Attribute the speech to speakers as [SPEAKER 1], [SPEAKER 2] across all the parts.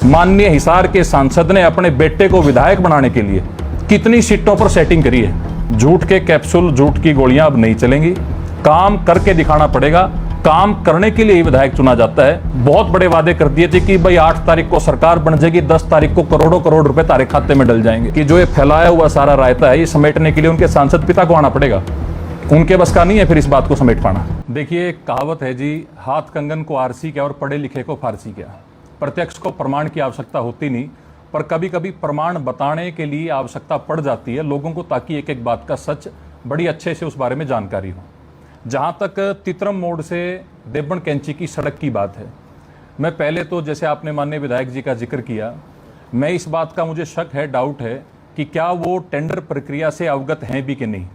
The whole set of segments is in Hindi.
[SPEAKER 1] माननीय हिसार के सांसद ने अपने बेटे को विधायक बनाने के लिए कितनी सीटों पर सेटिंग करी है। झूठ के कैप्सूल, झूठ की गोलियां अब नहीं चलेंगी, काम करके दिखाना पड़ेगा। काम करने के लिए ही विधायक चुना जाता है। बहुत बड़े वादे कर दिए थे कि भाई 8 तारीख को सरकार बन जाएगी, 10 तारीख को करोड़ों करोड़ रुपए तारे खाते में डल जाएंगे। कि जो ये फैलाया हुआ सारा रायता है, ये समेटने के लिए उनके सांसद पिता को आना पड़ेगा। उनके बस का नहीं है फिर इस बात को समेट पाना। देखिए, एक कहावत है जी, हाथ कंगन को आरसी क्या और पढ़े लिखे को फारसी क्या। प्रत्यक्ष को प्रमाण की आवश्यकता होती नहीं, पर कभी कभी प्रमाण बताने के लिए आवश्यकता पड़ जाती है लोगों को, ताकि एक एक बात का सच बड़ी अच्छे से उस बारे में जानकारी हो। जहाँ तक तितरम मोड़ से देवबन कैंची की सड़क की बात है, मैं पहले तो जैसे आपने माननीय विधायक जी का जिक्र किया, मैं इस बात का मुझे शक है, डाउट है कि क्या वो टेंडर प्रक्रिया से अवगत हैं भी कि नहीं,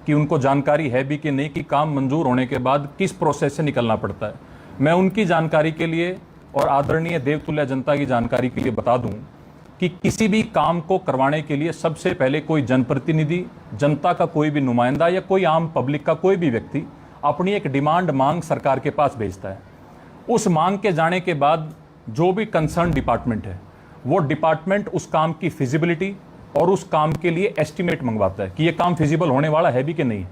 [SPEAKER 1] कि उनको जानकारी है भी कि नहीं कि काम मंजूर होने के बाद किस प्रोसेस से निकलना पड़ता है। मैं उनकी जानकारी के लिए और आदरणीय देवतुल्य जनता की जानकारी के लिए बता दूं कि किसी भी काम को करवाने के लिए सबसे पहले कोई जनप्रतिनिधि, जनता का कोई भी नुमाइंदा या कोई आम पब्लिक का कोई भी व्यक्ति अपनी एक डिमांड, मांग सरकार के पास भेजता है। उस मांग के जाने के बाद जो भी कंसर्न डिपार्टमेंट है, वो डिपार्टमेंट उस काम की फिजिबिलिटी और उस काम के लिए एस्टीमेट मंगवाता है कि ये काम फिजिबल होने वाला है भी कि नहीं।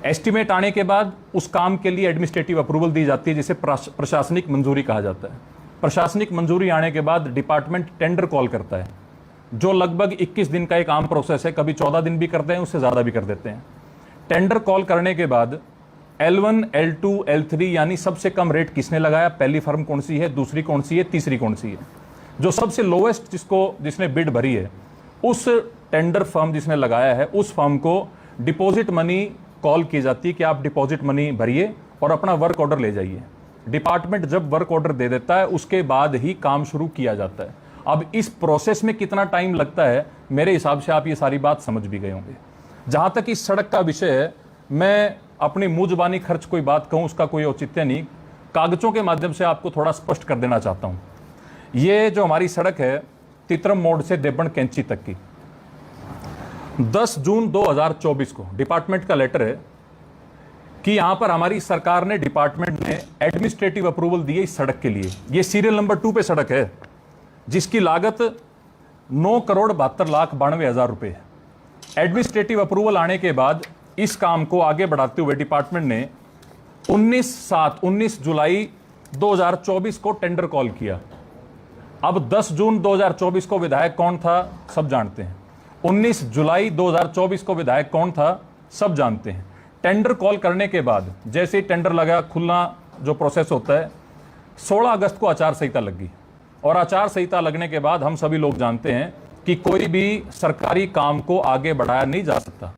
[SPEAKER 1] एस्टीमेट आने के बाद उस काम के लिए एडमिनिस्ट्रेटिव अप्रूवल दी जाती है, जिसे प्रशासनिक मंजूरी कहा जाता है। प्रशासनिक मंजूरी आने के बाद डिपार्टमेंट टेंडर कॉल करता है, जो लगभग 21 दिन का एक आम प्रोसेस है। कभी 14 दिन भी करते हैं, उससे ज़्यादा भी कर देते हैं। टेंडर कॉल करने के बाद L1, L2, L3 यानी सबसे कम रेट किसने लगाया, पहली फर्म कौन सी है, दूसरी कौन सी है, तीसरी कौन सी है। जो सबसे लोवेस्ट जिसने बिड भरी है, उस टेंडर फर्म जिसने लगाया है, उस फर्म को डिपॉजिट मनी कॉल की जाती है कि आप डिपॉजिट मनी भरिए और अपना वर्क ऑर्डर ले जाइए। डिपार्टमेंट जब वर्क ऑर्डर दे देता है, उसके बाद ही काम शुरू किया जाता है। अब इस प्रोसेस में कितना टाइम लगता है, मेरे हिसाब से आप ये सारी बात समझ भी गए होंगे। जहां तक इस सड़क का विषय है, मैं अपनी मुंह जुबानी खर्च कोई बात कहूं, उसका कोई औचित्य नहीं, कागजों के माध्यम से आपको थोड़ा स्पष्ट कर देना चाहता हूं। ये जो हमारी सड़क है तितरम मोड़ से देवबन कैंची तक की, 10 जून 2024 को डिपार्टमेंट का लेटर है कि यहां पर हमारी सरकार ने, डिपार्टमेंट ने एडमिनिस्ट्रेटिव अप्रूवल दी है इस सड़क के लिए। ये सीरियल नंबर 2 पे सड़क है, जिसकी लागत 9,72,92,000 रुपए है। एडमिनिस्ट्रेटिव अप्रूवल आने के बाद इस काम को आगे बढ़ाते हुए डिपार्टमेंट ने 19 जुलाई 2024 को टेंडर कॉल किया। अब 10 जून 2024 को विधायक कौन था, सब जानते हैं। 19 जुलाई 2024 को विधायक कौन था, सब जानते हैं। टेंडर कॉल करने के बाद जैसे ही टेंडर लगा, खुलना जो प्रोसेस होता है, 16 अगस्त को आचार संहिता लग गई। और आचार संहिता लगने के बाद हम सभी लोग जानते हैं कि कोई भी सरकारी काम को आगे बढ़ाया नहीं जा सकता।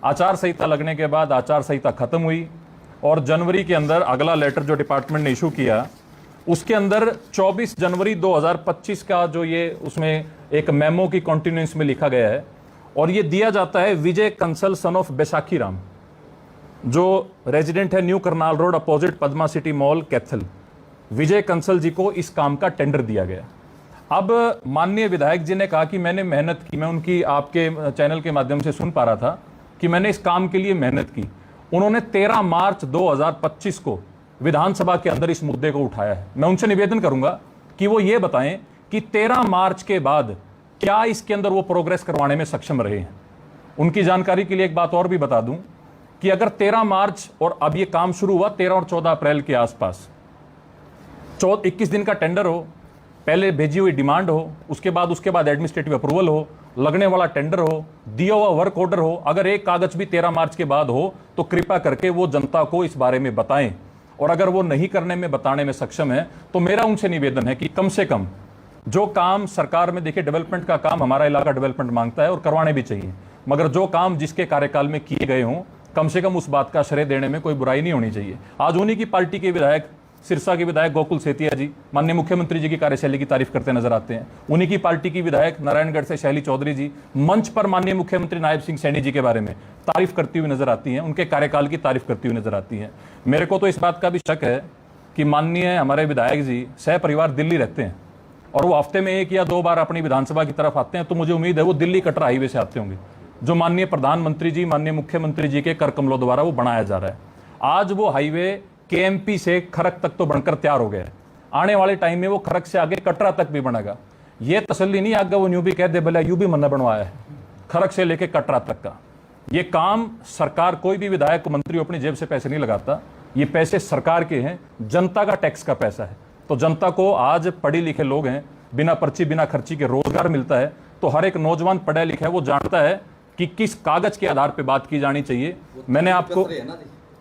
[SPEAKER 1] आचार संहिता लगने के बाद आचार संहिता खत्म हुई और जनवरी के अंदर अगला लेटर जो डिपार्टमेंट ने इशू किया, उसके अंदर 24 जनवरी 2025 का जो ये उसमें एक मेमो की कॉन्टिन्यूंस में लिखा गया है, और ये दिया जाता है विजय कंसल सन ऑफ बैसाखी राम, जो रेजिडेंट है new Karnal road opposite Padma city mall Kaithal. Vijay Kansal ji को इस काम का टेंडर दिया गया। अब माननीय विधायक जी ने कहा कि मैंने मेहनत की, मैं उनकी आपके चैनल के माध्यम से सुन पा रहा था कि मैंने इस काम के लिए मेहनत की। उन्होंने 13 मार्च 2025 को विधानसभा के अंदर इस मुद्दे को उठाया है। मैं उनसे निवेदन करूंगा कि वो ये बताएं कि 13 मार्च के बाद क्या इसके अंदर वो प्रोग्रेस करवाने में सक्षम रहे हैं। उनकी जानकारी के लिए एक बात और भी बता दूं कि अगर 13 मार्च और अब ये काम शुरू हुआ 13 और 14 अप्रैल के आसपास, 21 दिन का टेंडर हो, पहले भेजी हुई डिमांड हो, उसके बाद एडमिनिस्ट्रेटिव अप्रूवल हो, लगने वाला टेंडर हो, दिया हुआ वर्क ऑर्डर हो, अगर एक कागज भी 13 मार्च के बाद हो तो कृपया करके वो जनता को इस बारे में बताएं। और अगर वो नहीं करने में, बताने में सक्षम है, तो मेरा उनसे निवेदन है कि कम से कम जो काम सरकार में, देखिए डेवलपमेंट का काम हमारा इलाका डेवलपमेंट मांगता है और करवाने भी चाहिए, मगर जो काम जिसके कार्यकाल में किए गए हों, कम से कम उस बात का श्रेय देने में कोई बुराई नहीं होनी चाहिए। आज उन्हीं की पार्टी के विधायक, सिरसा के विधायक गोकुल सेतिया जी माननीय मुख्यमंत्री जी की कार्यशैली की तारीफ करते नजर आते हैं। उन्हीं की पार्टी की विधायक नारायणगढ़ से शैली चौधरी जी मंच पर माननीय मुख्यमंत्री नायब सिंह सैनी जी के बारे में तारीफ करती हुई नजर आती हैं, उनके कार्यकाल की तारीफ करती हुई नजर आती हैं। मेरे को तो इस बात का भी शक है कि माननीय हमारे विधायक जी सह परिवार दिल्ली रहते हैं और वो हफ्ते में 1 या 2 बार अपनी विधानसभा की तरफ आते हैं, तो मुझे उम्मीद है वो दिल्ली कटरा हाईवे से आते होंगे, जो माननीय प्रधानमंत्री जी, माननीय मुख्यमंत्री जी के कर कमलों द्वारा वो बनाया जा रहा है। आज वो हाईवे KMP से खरक तक तो बनकर तैयार हो गया है। आने वाले टाइम में वो खरक से आगे कटरा तक भी बनेगा। ये तसल्ली नहीं आगे वो यूं भी कह दे भला यूं भी मन्ना बनवाया है, खरक से लेके कटरा तक का ये काम सरकार, कोई भी विधायक मंत्री अपनी जेब से पैसे नहीं लगाता, ये पैसे सरकार के हैं, जनता का टैक्स का पैसा है। तो जनता को आज पढ़े लिखे लोग हैं, बिना पर्ची बिना खर्ची के रोजगार मिलता है, तो हर एक नौजवान पढ़ा लिखा है वो जानता है कि किस कागज के आधार पे बात की जानी चाहिए। मैंने आपको
[SPEAKER 2] वो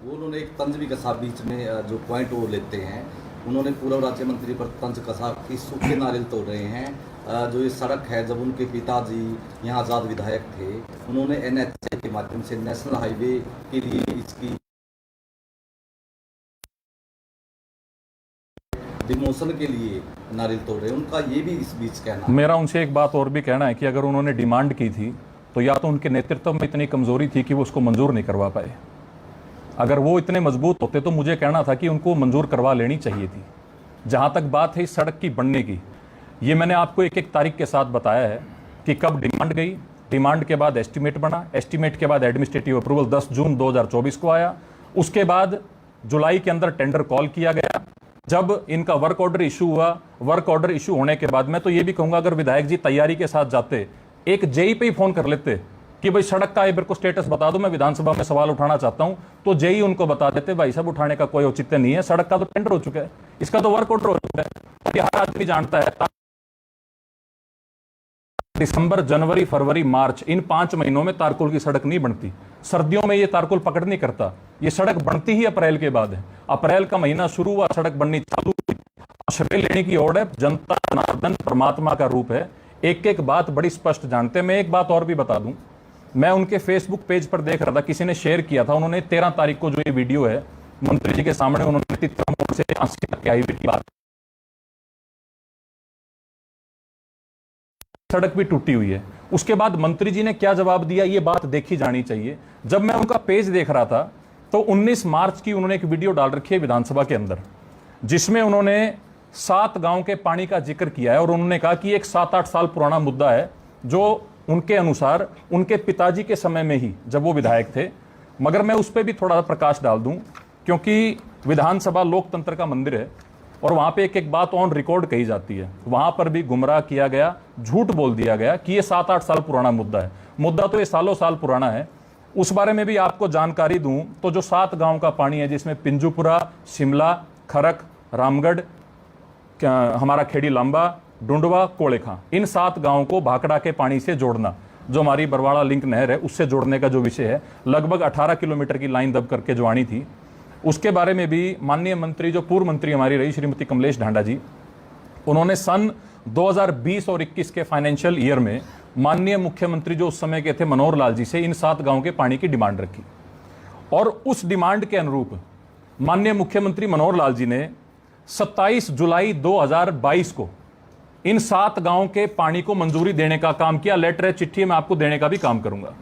[SPEAKER 2] उन्होंने एक तंज भी कसा बीच में, जो पॉइंट वो लेते हैं, उन्होंने पूर्व राज्य मंत्री पर तंज कसा कि सूखे नारियल तोड़ रहे हैं। जो ये सड़क है, जब उनके पिताजी यहाँ आज़ाद विधायक थे, उन्होंने NHA के माध्यम से नेशनल हाईवे के लिए इसकी डिमोशन के लिए नारियल तोड़ रहे हैं, उनका ये भी इस बीच कहना।
[SPEAKER 1] मेरा उनसे एक बात और भी कहना है कि अगर उन्होंने डिमांड की थी तो या तो उनके नेतृत्व में इतनी कमजोरी थी कि वो उसको मंजूर नहीं करवा पाए। अगर वो इतने मजबूत होते तो मुझे कहना था कि उनको मंजूर करवा लेनी चाहिए थी। जहां तक बात है इस सड़क की बनने की, ये मैंने आपको एक एक तारीख के साथ बताया है कि कब डिमांड गई, डिमांड के बाद एस्टीमेट बना, एस्टीमेट के बाद एडमिनिस्ट्रेटिव अप्रूवल 10 जून 2024 को आया। उसके बाद जुलाई के अंदर टेंडर कॉल किया गया। जब इनका वर्क ऑर्डर इशू हुआ, वर्क ऑर्डर इशू होने के बाद मैं तो ये भी कहूंगा अगर विधायक जी तैयारी के साथ जाते, एक जेई पे ही फोन कर लेते कि भाई सड़क का एक को स्टेटस बता दो, मैं विधानसभा में सवाल उठाना चाहता हूं, तो जेई उनको बता देते भाई साहब उठाने का कोई औचित्य नहीं है, सड़क का तो टेंडर हो चुका है, इसका तो वर्क ऑर्डर हो चुका है। हर आदमी जानता है दिसंबर, जनवरी, फरवरी, मार्च, इन 5 महीनों में तारकोल की सड़क नहीं बनती। सर्दियों में ये तारकोल पकड़ नहीं करता। ये सड़क बनती ही अप्रैल के बाद है। अप्रैल का महीना शुरू हुआ, सड़क बननी चालू हुई। श्रेय लेने की ओर है, जनता जनार्दन परमात्मा का रूप है। एक एक बात बड़ी स्पष्ट जानते हैं। मैं एक बात और भी बता दूं, मैं उनके फेसबुक पेज पर देख रहा था, किसी ने शेयर किया था, उन्होंने 13 तारीख को जो ये वीडियो है मंत्री जी के सामने उन्होंने तितरा मोड़ से झांसी तक के हाईवे की बात, सड़क भी टूटी हुई है। उसके बाद मंत्री जी ने क्या जवाब दिया, ये बात देखी जानी चाहिए। जब मैं उनका पेज देख रहा था तो 19 मार्च की उन्होंने एक वीडियो डाल रखी है विधानसभा के अंदर, जिसमें उन्होंने 7 गांव के पानी का जिक्र किया है और उन्होंने कहा कि एक 7-8 साल पुराना मुद्दा है, जो उनके अनुसार उनके पिताजी के समय में ही जब वो विधायक थे। मगर मैं उस पर भी थोड़ा प्रकाश डाल दूं, क्योंकि विधानसभा लोकतंत्र का मंदिर है और वहां पे एक एक बात ऑन रिकॉर्ड कही जाती है। वहां पर भी गुमराह किया गया, झूठ बोल दिया गया कि ये 7-8 साल पुराना मुद्दा है। मुद्दा तो ये सालों साल पुराना है। उस बारे में भी आपको जानकारी दूं तो जो 7 गांव का पानी है, जिसमें पिंजूपुरा, शिमला, खरक, रामगढ़, हमारा खेड़ी लांबा, डुंडवा, कोलेखां, इन 7 गांवों को भाखड़ा के पानी से जोड़ना, जो हमारी बरवाड़ा लिंक नहर है उससे जोड़ने का जो विषय है, लगभग 18 किलोमीटर की लाइन दब करके जो आनी थी, उसके बारे में भी माननीय मंत्री, जो पूर्व मंत्री हमारी रही श्रीमती कमलेश ढांडा जी, उन्होंने सन 2020 और 21 के फाइनेंशियल ईयर में माननीय मुख्यमंत्री जो उस समय के थे मनोहर लाल जी से इन 7 गांवों के पानी की डिमांड रखी। और उस डिमांड के अनुरूप माननीय मुख्यमंत्री मनोहर लाल जी ने 27 जुलाई 2022 को इन 7 गांवों के पानी को मंजूरी देने का काम किया। लेटर है, चिट्ठी मैं आपको देने का भी काम करूंगा।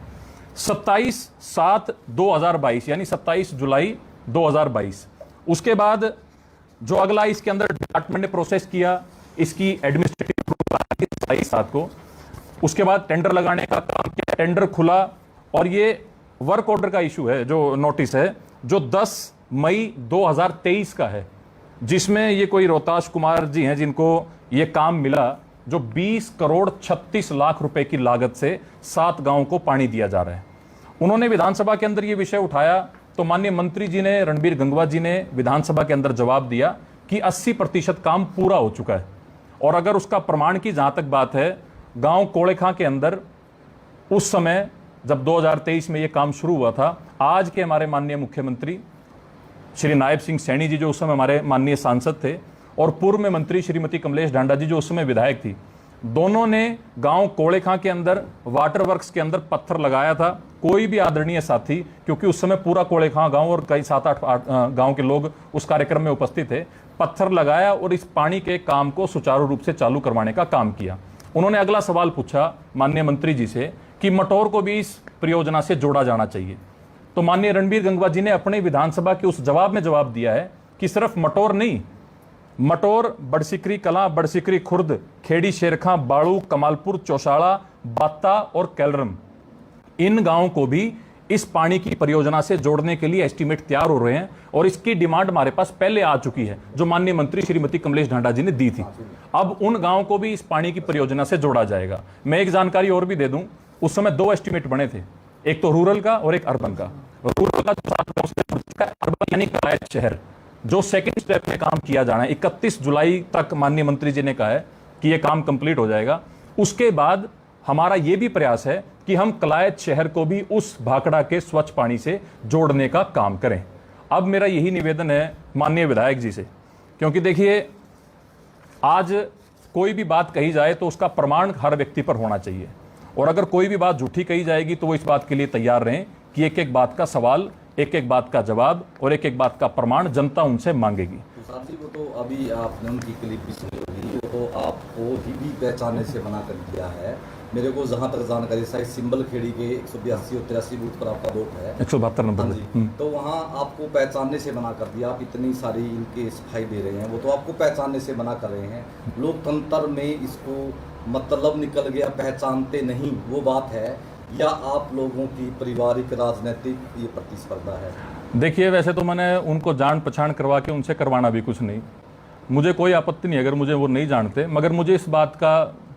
[SPEAKER 1] 27/7/2022 यानी 27 जुलाई 2022। उसके बाद जो अगला इसके अंदर डिपार्टमेंट ने प्रोसेस किया, इसकी एडमिनिस्ट्रेटिव 27/7 को। उसके बाद टेंडर लगाने का काम किया, टेंडर खुला और ये वर्क ऑर्डर का इशू है, जो नोटिस है, जो 10 मई 2023 का है, जिसमें ये कोई रोहताश कुमार जी हैं जिनको ये काम मिला, जो 20 करोड़ 36 लाख रुपए की लागत से 7 गांवों को पानी दिया जा रहा है। उन्होंने विधानसभा के अंदर ये विषय उठाया तो माननीय मंत्री जी ने, रणबीर गंगवा जी ने विधानसभा के अंदर जवाब दिया कि 80% काम पूरा हो चुका है। और अगर उसका प्रमाण की जहां तक बात है, गांव कोलेखां के अंदर उस समय जब 2023 में यह काम शुरू हुआ था, आज के हमारे माननीय मुख्यमंत्री श्री नायब सिंह सैनी जी जो उस समय हमारे माननीय सांसद थे, और पूर्व में मंत्री श्रीमती कमलेश ढांडा जी जो उस समय विधायक थी, दोनों ने गांव कोलेखां के अंदर वाटर वर्क्स के अंदर पत्थर लगाया था। कोई भी आदरणीय साथी, क्योंकि उस समय पूरा कोलेखां गांव और कई 7-8 गांव के लोग उस कार्यक्रम में उपस्थित थे, पत्थर लगाया और इस पानी के काम को सुचारू रूप से चालू करवाने का काम किया। उन्होंने अगला सवाल पूछा माननीय मंत्री जी से कि मटौर को भी इस परियोजना से जोड़ा जाना चाहिए। तो माननीय रणबीर गंगवा जी ने अपने विधानसभा के उस जवाब में जवाब दिया है कि सिर्फ मटौर नहीं, मटौर, बड़सिकरी कलां, बड़सिकरी खुर्द, खेड़ी शेरखां, बाड़ू, कमालपुर, चौशाला, बात्ता और कैलरम, इन गांवों को भी इस पानी की परियोजना से जोड़ने के लिए एस्टीमेट तैयार हो रहे हैं और इसकी डिमांड हमारे पास पहले आ चुकी है, जो माननीय मंत्री श्रीमती कमलेश ढांडा जी ने दी थी। अब उन गांवों को भी इस पानी की परियोजना से जोड़ा जाएगा। मैं एक जानकारी और भी दे दूं, उस समय 2 एस्टीमेट बने थे, एक तो रूरल का और एक अर्बन का। रूरल का जो 7 गांव से, अर्बन यानी कलायत शहर, जो सेकंड स्टेप में काम किया जाना है, 31 जुलाई तक माननीय मंत्री जी ने कहा है कि यह काम कंप्लीट हो जाएगा। उसके बाद हमारा यह भी प्रयास है कि हम कलायत शहर को भी उस भाखड़ा के स्वच्छ पानी से जोड़ने का काम करें। अब मेरा यही निवेदन है माननीय विधायक जी से, क्योंकि देखिए आज कोई भी बात कही जाए तो उसका प्रमाण हर व्यक्ति पर होना चाहिए, और अगर कोई भी बात झूठी कही जाएगी तो वो इस बात के लिए तैयार रहें कि एक एक बात का सवाल, एक एक बात का जवाब और एक एक बात का प्रमाण जनता उनसे मांगेगी।
[SPEAKER 2] साथी वो तो अभी आपने उनकी क्लिप भी सुनी होगी, वो तो आपको ही भी पहचानने से मना कर दिया है। मेरे को जहाँ तक जानकारी शायद सिंबल खेड़ी के 182 और 83 बूथ पर आपका वोट है,
[SPEAKER 1] 172 नंबर।
[SPEAKER 2] हाँ जी, तो वहाँ आपको पहचानने से मना कर दिया। आप इतनी सारी इनके सफाई दे रहे हैं, वो तो आपको पहचानने से मना कर रहे हैं। लोकतंत्र में इसको मतलब निकल गया, पहचानते नहीं, वो बात है, या आप लोगों की पारिवारिक राजनीतिक ये प्रतिस्पर्धा है?
[SPEAKER 1] देखिए वैसे तो मैंने उनको जान पहचान करवा के उनसे करवाना भी कुछ नहीं, मुझे कोई आपत्ति नहीं अगर मुझे वो नहीं जानते, मगर मुझे इस बात का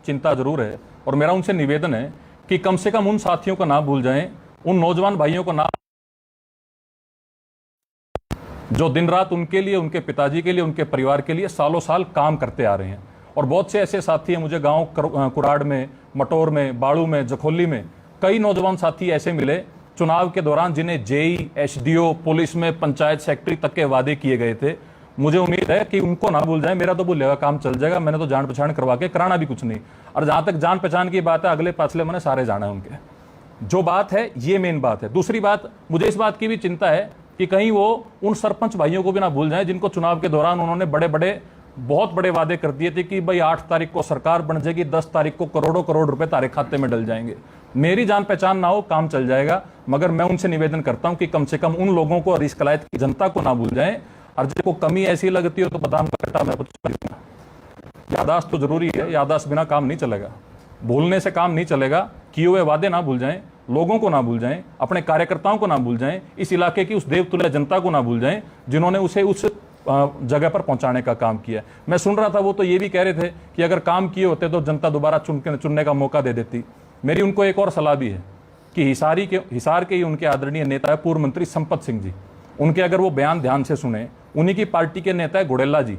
[SPEAKER 1] चिंता जरूर है और मेरा उनसे निवेदन है कि कम से कम उन साथियों को ना भूल जाएं, उन नौजवान भाइयों को ना, जो दिन रात उनके लिए, उनके पिताजी के लिए, उनके परिवार के लिए सालों साल काम करते आ रहे हैं। और बहुत से ऐसे साथी हैं, मुझे गांव कुराड़ में, मटोर में, बाड़ू में, जखोली में कई नौजवान साथी ऐसे मिले चुनाव के दौरान जिन्हें जेई, एसडीओ, पुलिस में पंचायत सेक्रेटरी तक के वादे किए गए थे। मुझे उम्मीद है कि उनको ना भूल जाए, मेरा तो भूलेगा काम चल जाएगा, मैंने तो जान पहचान करवा के कराना भी कुछ नहीं। और जहां तक जान पहचान की बात है, अगले पाछले मैंने सारे जाना है उनके, जो बात है ये मेन बात है। दूसरी बात, मुझे इस बात की भी चिंता है कि कहीं वो उन सरपंच भाइयों को भी ना भूल जाएं जिनको चुनाव के दौरान उन्होंने बहुत बड़े वादे कर दिए थे कि भाई 8 तारीख को सरकार बन जाएगी, 10 तारीख को करोड़ों करोड़ रुपए तारे खाते में डल जाएंगे। मेरी जान पहचान ना हो, काम चल जाएगा, मगर मैं उनसे निवेदन करता हूं कि कम से कम उन लोगों को और इस कलायत की जनता को ना भूल जाएं। और जिसको कमी ऐसी लगती हो तो बादाम का कट्टा मैं कुछ खरीदूंगा। यादाश्त तो जरूरी है, यादाश्त बिना काम नहीं चलेगा, भूलने से काम नहीं चलेगा। किए हुए वादे ना भूल जाएं, लोगों को ना भूल जाएं, अपने कार्यकर्ताओं को ना भूल जाएं, इस इलाके की उस देवतुल्य जनता को ना भूल जाएं जिन्होंने उसे उस जगह पर पहुंचाने का काम किया। मैं सुन रहा था वो तो ये भी कह रहे थे कि अगर काम किए होते तो जनता दोबारा चुनने का मौका दे देती। मेरी उनको एक और सलाह भी है कि हिसार के ही उनके आदरणीय नेता है पूर्व मंत्री संपत सिंह जी, उनके अगर वो बयान ध्यान से सुने, उन्हीं की पार्टी के नेता है घोड़ेला जी,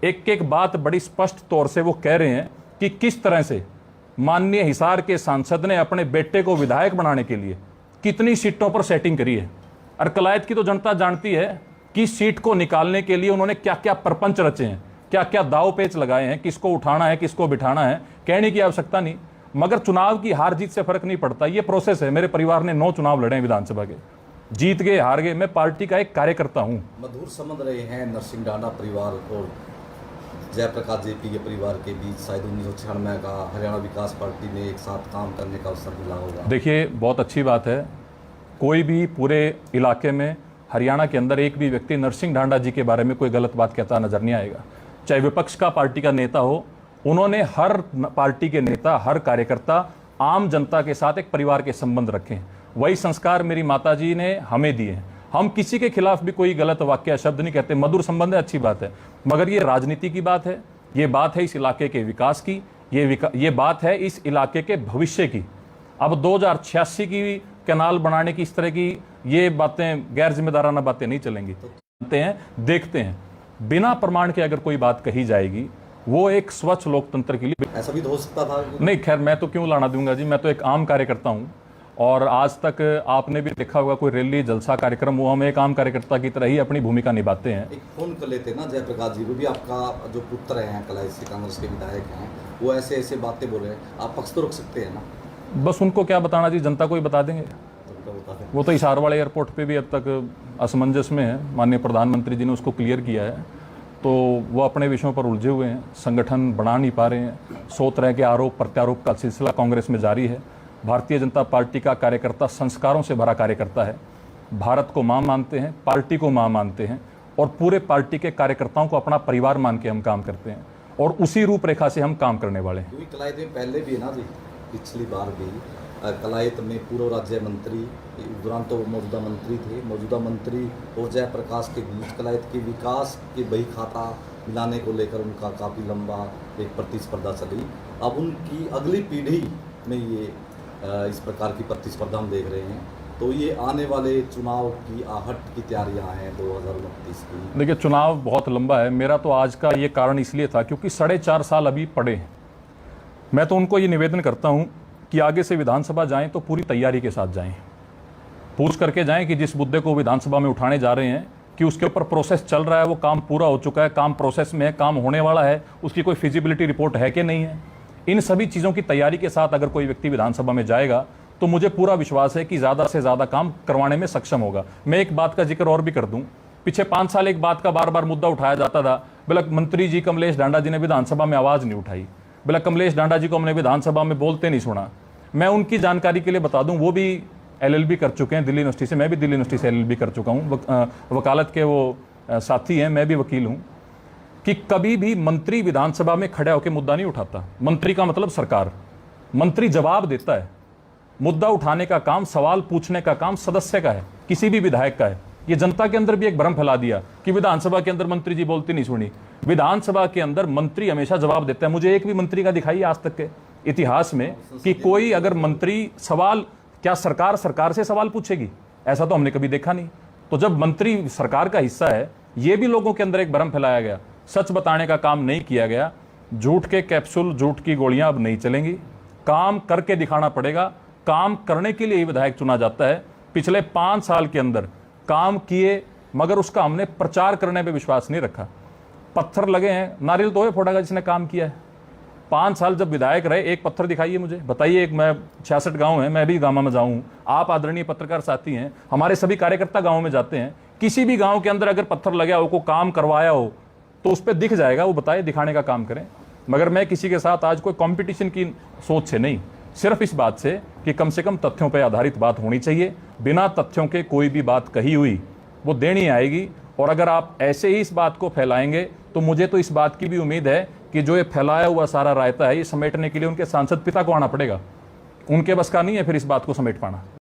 [SPEAKER 1] एक एक बात बड़ी स्पष्ट तौर से वो कह रहे हैं कि किस तरह से माननीय हिसार के सांसद ने अपने बेटे को विधायक बनाने के लिए कितनी सीटों पर सेटिंग करी है। और कलायत की तो जनता जानती है कि सीट को निकालने के लिए उन्होंने क्या क्या प्रपंच रचे हैं, क्या क्या दाव पेच लगाए हैं, किसको उठाना है, किसको बिठाना है, कहने की आवश्यकता नहीं। मगर चुनाव की हार जीत से फर्क नहीं पड़ता, ये प्रोसेस है। मेरे परिवार ने 9 चुनाव लड़े हैं विधानसभा के, जीत गए हार गए, मैं पार्टी का एक कार्यकर्ता हूं।
[SPEAKER 2] मधुर समझ रहे हैं नरसिंह ढांडा परिवार और जयप्रकाश जेपी के परिवार के बीच शायद 1996 का हरियाणा विकास पार्टी में एक साथ काम करने का अवसर मिला होगा।
[SPEAKER 1] देखिए बहुत अच्छी बात है, कोई भी पूरे इलाके में हरियाणा के अंदर एक भी व्यक्ति नरसिंह ढांडा जी के बारे में कोई गलत बात कहता नजर नहीं आएगा, चाहे विपक्ष का पार्टी का नेता हो। उन्होंने हर पार्टी के नेता, हर कार्यकर्ता, आम जनता के साथ एक परिवार के संबंध रखे। वही संस्कार मेरी माताजी ने हमें दिए हैं। हम किसी के खिलाफ भी कोई गलत वाक्य शब्द नहीं कहते, मधुर संबंध है, अच्छी बात है, मगर ये राजनीति की बात है, ये बात है इस इलाके के विकास की, ये बात है इस इलाके के भविष्य की। अब 2086 की कैनाल बनाने की इस तरह की ये बातें, गैर जिम्मेदाराना बातें नहीं चलेंगी। जानते हैं, देखते हैं, बिना प्रमाण के अगर कोई बात कही जाएगी वो एक स्वच्छ लोकतंत्र के लिए
[SPEAKER 2] ऐसा भी तो हो सकता था।
[SPEAKER 1] नहीं, खैर मैं तो क्यों लाना दूंगा जी, मैं तो एक आम कार्यकर्ता हूं। और आज तक आपने भी देखा होगा कोई रैली, जलसा, कार्यक्रम, वो हम एक आम कार्यकर्ता की तरह ही अपनी भूमिका निभाते हैं।
[SPEAKER 2] एक फोन कर लेते ना जयप्रकाश जी, वो भी आपका जो पुत्र हैं, कलाई से कांग्रेस के विधायक हैं, वो ऐसे ऐसे बातें बोल रहे हैं, आप पक्ष तो रख सकते हैं ना?
[SPEAKER 1] बस उनको क्या बताना जी, जनता को ही बता देंगे। वो तो हिसार वाले एयरपोर्ट पे भी अब तक असमंजस में है, माननीय प्रधानमंत्री जी ने उसको क्लियर किया है, तो वो अपने विषयों पर उलझे हुए हैं, संगठन बना नहीं पा रहे हैं। 100 तरह के आरोप प्रत्यारोप का सिलसिला कांग्रेस में जारी है। भारतीय जनता पार्टी का कार्यकर्ता संस्कारों से भरा कार्यकर्ता है, भारत को मां मानते हैं, पार्टी को मां मानते हैं और पूरे पार्टी के कार्यकर्ताओं को अपना परिवार मान के हम काम करते हैं और उसी रूपरेखा से हम काम करने वाले हैं।
[SPEAKER 2] कलाई में पहले भी है ना जी, पिछली बार भी कलायत में पूर्व राज्य मंत्री, उस दौरान तो मौजूदा मंत्री थे, मौजूदा मंत्री और जयप्रकाश के बीच कलायत के विकास के बही खाता मिलाने को लेकर उनका काफ़ी लंबा एक प्रतिस्पर्धा चली। अब उनकी अगली पीढ़ी में ये इस प्रकार की प्रतिस्पर्धा हम देख रहे हैं। तो ये आने वाले चुनाव की आहट की तैयारियां हैं 2029 की।
[SPEAKER 1] देखिए, चुनाव बहुत लंबा है। मेरा तो आज का ये कारण इसलिए था क्योंकि 4.5 साल अभी पड़े हैं। मैं तो उनको ये निवेदन करता हूँ कि आगे से विधानसभा जाएं तो पूरी तैयारी के साथ जाएं, पूछ करके जाएं कि जिस मुद्दे को विधानसभा में उठाने जा रहे हैं कि उसके ऊपर प्रोसेस चल रहा है, वो काम पूरा हो चुका है, काम प्रोसेस में है, काम होने वाला है, उसकी कोई फिजिबिलिटी रिपोर्ट है कि नहीं है। इन सभी चीज़ों की तैयारी के साथ अगर कोई व्यक्ति विधानसभा में जाएगा तो मुझे पूरा विश्वास है कि ज़्यादा से ज़्यादा काम करवाने में सक्षम होगा। मैं एक बात का जिक्र और भी कर दूं, पीछे 5 साल एक बात का बार बार मुद्दा उठाया जाता था, बोला मंत्री जी कमलेश डांडा जी ने विधानसभा में आवाज़ नहीं उठाई, बोला कमलेश डांडा जी को हमने विधानसभा में बोलते नहीं सुना। मैं उनकी जानकारी के लिए बता दूं, वो भी LLB कर चुके हैं दिल्ली यूनिवर्सिटी से, मैं भी दिल्ली यूनिवर्सिटी से LLB कर चुका हूँ, वकालत के वो साथी हैं, मैं भी वकील हूँ, कि कभी भी मंत्री विधानसभा में खड़ा होकर मुद्दा नहीं उठाता। मंत्री का मतलब सरकार, मंत्री जवाब देता है। मुद्दा उठाने का काम, सवाल पूछने का काम सदस्य का है, किसी भी विधायक का है। ये जनता के अंदर भी एक भ्रम फैला दिया कि विधानसभा के अंदर मंत्री जी बोलती नहीं सुनी। विधानसभा के अंदर मंत्री हमेशा जवाब देता है। मुझे एक भी मंत्री का दिखाइए आज तक के इतिहास में कि कोई अगर मंत्री सवाल, क्या सरकार से सवाल पूछेगी? ऐसा तो हमने कभी देखा नहीं। तो जब मंत्री सरकार का हिस्सा है, ये भी लोगों के अंदर एक भ्रम फैलाया गया, सच बताने का काम नहीं किया गया। झूठ के कैप्सूल, झूठ की गोलियां अब नहीं चलेंगी, काम करके दिखाना पड़ेगा। काम करने के लिए ही विधायक चुना जाता है। पिछले 5 साल के अंदर काम किए, मगर उसका हमने प्रचार करने पे विश्वास नहीं रखा। पत्थर लगे हैं, नारियल तो फोड़ेगा जिसने काम किया है। 5 साल जब विधायक रहे, एक पत्थर दिखाइए मुझे, बताइए। एक, मैं 66 गांव है, मैं भी गांव में जाऊं, आप आदरणीय पत्रकार साथी हैं, हमारे सभी कार्यकर्ता गांव में जाते हैं। किसी भी गांव के अंदर अगर पत्थर लगा हो, को काम करवाया हो, तो उस पर दिख जाएगा, वो बताए, दिखाने का काम करें। मगर मैं किसी के साथ आज कोई कंपटीशन की सोच से नहीं, सिर्फ इस बात से कि कम से कम तथ्यों पर आधारित बात होनी चाहिए। बिना तथ्यों के कोई भी बात कही हुई वो देनी आएगी। और अगर आप ऐसे ही इस बात को फैलाएंगे तो मुझे तो इस बात की भी उम्मीद है कि जो ये फैलाया हुआ सारा रायता है, ये समेटने के लिए उनके सांसद पिता को आना पड़ेगा। उनके बस का नहीं है फिर इस बात को समेट पाना।